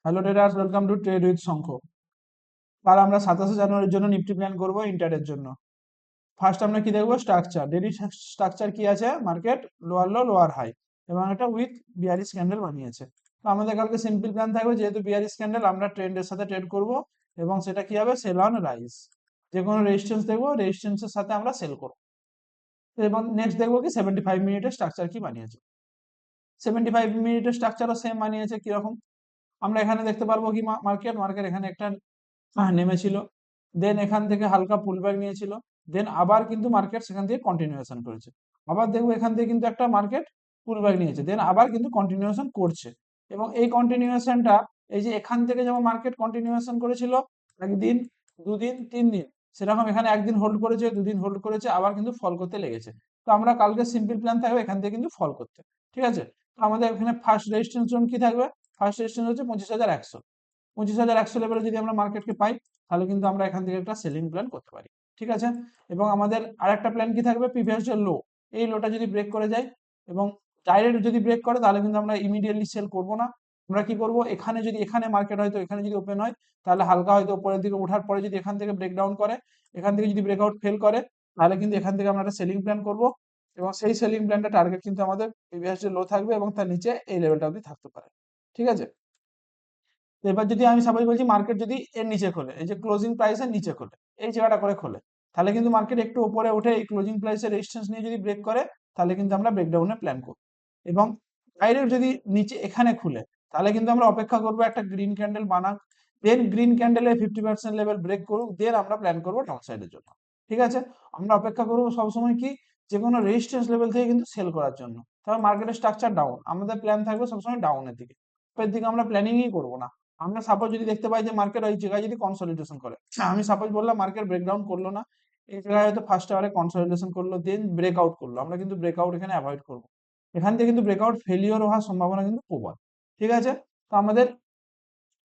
Hello traders, welcome to trade with Shankha. কাল আমরা 27শে জানুয়ারির জন্য নিফটি প্ল্যান করব ইন্টারের জন্য। ফার্স্ট আমরা কি দেখবো? স্ট্রাকচার। ডেইলি স্ট্রাকচার কি আছে? Market lower low lower high এবং এটা উইথ বিয়ারিশ ক্যান্ডেল বানিয়েছে। তো আমাদের কালকে সিম্পল প্ল্যান থাকবে, যেহেতু বিয়ারিশ ক্যান্ডেল আমরা ট্রেন্ডের সাথে ট্রেড করব এবং সেটা কি হবে? Sell on rise. যে কোনো রেজিস্ট্যান্স দেখবো, রেজিস্ট্যান্সের সাথে আমরা সেল করবো। এবং নেক্সট দেখবো কি 75 মিনিটের স্ট্রাকচার কি বানিয়েছে। 75 মিনিটের স্ট্রাকচারও সেম বানিয়েছে। কিরকম? আমরা এখানে দেখতে পারবো কি মার্কেট মার্কেট এখানে একটা নেমেছিল, দেন এখান থেকে হালকা পুলব্যাক নিয়েছিল, দেন আবার কিন্তু মার্কেট সেখান থেকে কন্টিনিউয়েশন করেছে। আবার দেখবো এখান থেকে কিন্তু একটা মার্কেট পুলব্যাক নিয়েছে, দেন আবার কিন্তু কন্টিনিউয়েশন করছে। এবং এই কন্টিনিউয়েশনটা, এই যে এখান থেকে যেমন মার্কেট কন্টিনিউয়েশন করেছিল একদিন, দুদিন, 3 দিন, সেরকম এখানে একদিন হোল্ড করেছে, দুদিন হোল্ড করেছে, আবার কিন্তু ফল করতে লেগেছে। তো আমরা কালকে সিম্পল প্ল্যান থাকবে এখান থেকে কিন্তু ফল করতে। ঠিক আছে? তো আমাদের এখানে ফার্স্ট রেজিস্ট্যান্স জোন কি থাকবে? ফার্স্ট রেজিস্ট্যান্স হচ্ছে 25,100। 25,100 লেভেলে যদি আমরা মার্কেটকে পাই, তাহলে কিন্তু আমরা এখান থেকে একটা সেলিং প্ল্যান করতে পারি। ঠিক আছে? এবং আমাদের আরেকটা প্ল্যান কি থাকবে? প্রিভিয়াস যে লো, এই লোটা যদি ব্রেক করে যায় এবং ডাইরেক্ট যদি ব্রেক করে, তাহলে কিন্তু আমরা ইমিডিয়েটলি সেল করব না। আমরা কি করব? এখানে যদি এখানে মার্কেট হয়তো এখানে যদি ওপেন হয়, তাহলে হালকা হয়তো উপরের দিকে ওঠার পরে যদি এখান থেকে ব্রেকডাউন করে, এখান থেকে যদি ব্রেকআউট ফেল করে, তাহলে কিন্তু এখান থেকে আমরা একটা সেলিং প্ল্যান করব। এবং সেই সেলিং প্ল্যানটা টার্গেট কিন্তু আমাদের প্রিভিয়াস যে লো থাকবে এবং তার নিচে এই লেভেলটা অবধি থাকতে পারে। ঠিক আছে? তো এবার যদি আমি সাপোজ বলছি মার্কেট যদি এর নিচে খোলে, এই যে ক্লোজিং প্রাইসের নিচে খোলে, এই জায়গাটা করে খোলে, তাহলে কিন্তু মার্কেট একটু উপরে উঠে এই ক্লোজিং প্রাইসের রেজিস্ট্যান্স নিয়ে যদি ব্রেক করে, তাহলে কিন্তু আমরা ব্রেকডাউনের প্ল্যান করব। এবং ডাইরেক্ট যদি নিচে এখানে খুলে, তাহলে কিন্তু আমরা অপেক্ষা করবো একটা গ্রিন ক্যান্ডেল বানাক, দেন গ্রিন ক্যান্ডেলে 50% লেভেল ব্রেক করুক, দেন আমরা প্ল্যান করবো ডাউন সাইডের জন্য। ঠিক আছে? আমরা অপেক্ষা করবো সবসময় কি, যে কোনো রেজিস্ট্যান্স লেভেল থেকে কিন্তু সেল করার জন্য। তাহলে মার্কেটের স্ট্রাকচার ডাউন, আমাদের প্ল্যান থাকবে সবসময় ডাউনের দিকে, উপরের দিকে আমরা প্ল্যানিংই করবো না। আমরা সাপোজ যদি দেখতে পাই যে মার্কেট ওই জায়গায় যদি কনসলিডেশন করে, আমি সাপোজ বললাম মার্কেট ব্রেকডাউন করলো না, এই জায়গায় হয়তো ফার্স্ট আওয়ারে কনসলিডেশন করলো, দেন ব্রেকআউট করলো, আমরা কিন্তু ব্রেকআউট এখানে অ্যাভয়েড করবো। এখান থেকে কিন্তু ব্রেকআউট ফেলিওর হওয়ার সম্ভাবনা কিন্তু প্রবল। ঠিক আছে? তো আমাদের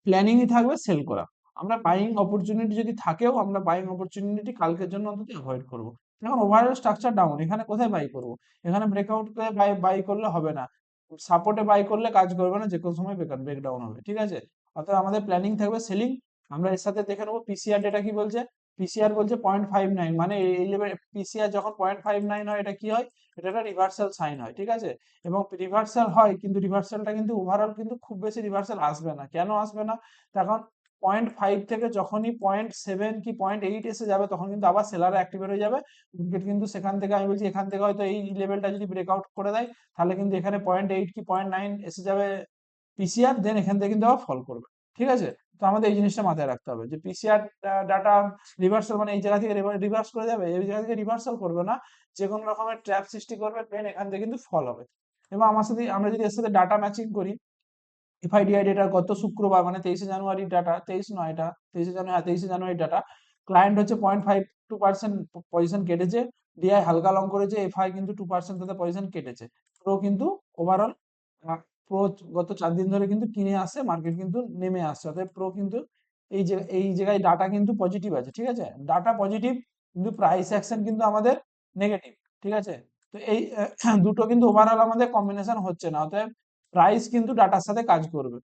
প্ল্যানিংই থাকবে সেল করা। আমরা বাইং অপরচুনিটি যদি থাকেও, আমরা বাইং অপরচুনিটি কালকের জন্য অন্তত অ্যাভয়েড করবো। এখন ওভারঅল স্ট্রাকচার ডাউন, এখানে কোথায় বাই করব? এখানে ব্রেকআউট করে বাই বাই করলে হবে না, সাপোর্টে বাই করলে কাজ করবে না, যে কোনো সময় ব্রেকডাউন হবে। ঠিক আছে? অর্থাৎ আমাদের প্ল্যানিং থাকবে সেলিং। আমরা এর সাথে দেখে নেবো পিসিআর ডেটা কি বলছে। পিসিআর বলছে 0.59, মানে এই লেভেল পিসিআর যখন 0.59 হয়, এটা কি হয়? এটা একটা রিভার্সাল সাইন হয়। ঠিক আছে? এবং রিভার্সাল হয়, কিন্তু রিভার্সালটা কিন্তু ওভারঅল কিন্তু খুব বেশি রিভার্সাল আসবে না। কেন আসবে না? তখন 0.5 থেকে যখনই 0.7 কি 0.8 এসে যাবে, তখন কিন্তু আবার সেলার অ্যাক্টিভেট হয়ে যাবে। মার্কেট কিন্তু সেখান থেকে, আমি বলছি এখান থেকে হয়তো এই লেভেলটা যদি ব্রেকআউট করে দেয়, তাহলে কিন্তু এখানে 0.8 কি 0.9 এসে যাবে পিসিআর, দেন এখান থেকে কিন্তু আবার ফল করবে। ঠিক আছে? তো আমাদের এই জিনিসটা মাথায় রাখতে হবে যে পিসিআর ডাটা রিভার্সাল, মানে এই জায়গা থেকে রিভার্স করে যাবে, এই জায়গা থেকে রিভার্সাল করবে না, যে কোনো রকমের ট্র্যাপ সৃষ্টি করবে, দেন এখান থেকে কিন্তু ফল হবে। এবং আমার সাথে আমরা যদি এর সাথে ডাটা ম্যাচিং করি, এফআইডিআই ডেটা গত শুক্রবার মানে 23শে জানুয়ারির ডাটা, 23 নয় এটা 23শে জানুয়ারি, 23শে জানুয়ারির ডাটা। ক্লায়েন্ট হচ্ছে 0.52% পজিশন কেটেছে, ডিআই হালকা লং করেছে, এফআই কিন্তু 2% তাদের পজিশন কেটেছে। প্রো কিন্তু ওভারঅল, প্রো গত 4 দিন ধরে কিন্তু কিনে আসছে, মার্কেট কিন্তু নেমে আসছে, অর্থাৎ প্রো কিন্তু এই জায়গায় ডাটা কিন্তু পজিটিভ আছে। ঠিক আছে? ডাটা পজিটিভ, কিন্তু প্রাইস অ্যাকশন কিন্তু আমাদের নেগেটিভ। ঠিক আছে? তো এই দুটো কিন্তু ওভারঅল আমাদের কম্বিনেশন হচ্ছে না, অতএব প্রাইস কিন্তু ডাটার সাথে কাজ করবে,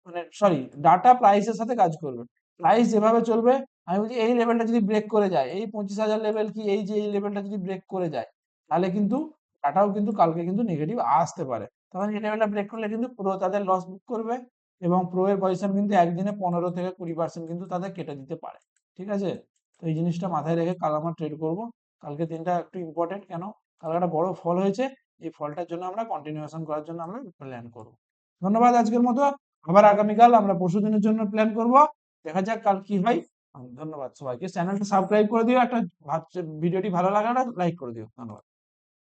মানে সরি, ডাটা প্রাইসের সাথে কাজ করবে। প্রাইস যেভাবে চলবে, আমি বলছি এই লেভেলটা যদি ব্রেক করে যায়, এই 25,000 লেভেল কি এই যে এই লেভেলটা যদি ব্রেক করে যায়, তাহলে কিন্তু ডাটাও কিন্তু কালকে কিন্তু নেগেটিভ আসতে পারে। তখন এই লেভেলটা ব্রেক করলে কিন্তু প্রো তাদের লস বুক করবে, এবং প্রো এর পজিশন কিন্তু একদিনে 15 থেকে 20% কিন্তু তাদের কেটে দিতে পারে। ঠিক আছে? তো এই জিনিসটা মাথায় রেখে কাল আমরা ট্রেড করব। কালকে দিনটা একটু ইম্পর্টেন্ট, কেন? কালকে একটা বড় ফল হয়েছে, এই ফলটার জন্য আমরা কন্টিনিউয়েশন করার জন্য আমরা প্ল্যান করব। ধন্যবাদ আজকের মতো। আবার আগামীকাল আমরা পরশুদিনের জন্য প্ল্যান করব। দেখা যাক কাল কি হয়। ধন্যবাদ সবাইকে। চ্যানেলটা সাবস্ক্রাইব করে দিও, একটা ভিডিওটি ভালো লাগাটা লাইক করে দিও। ধন্যবাদ।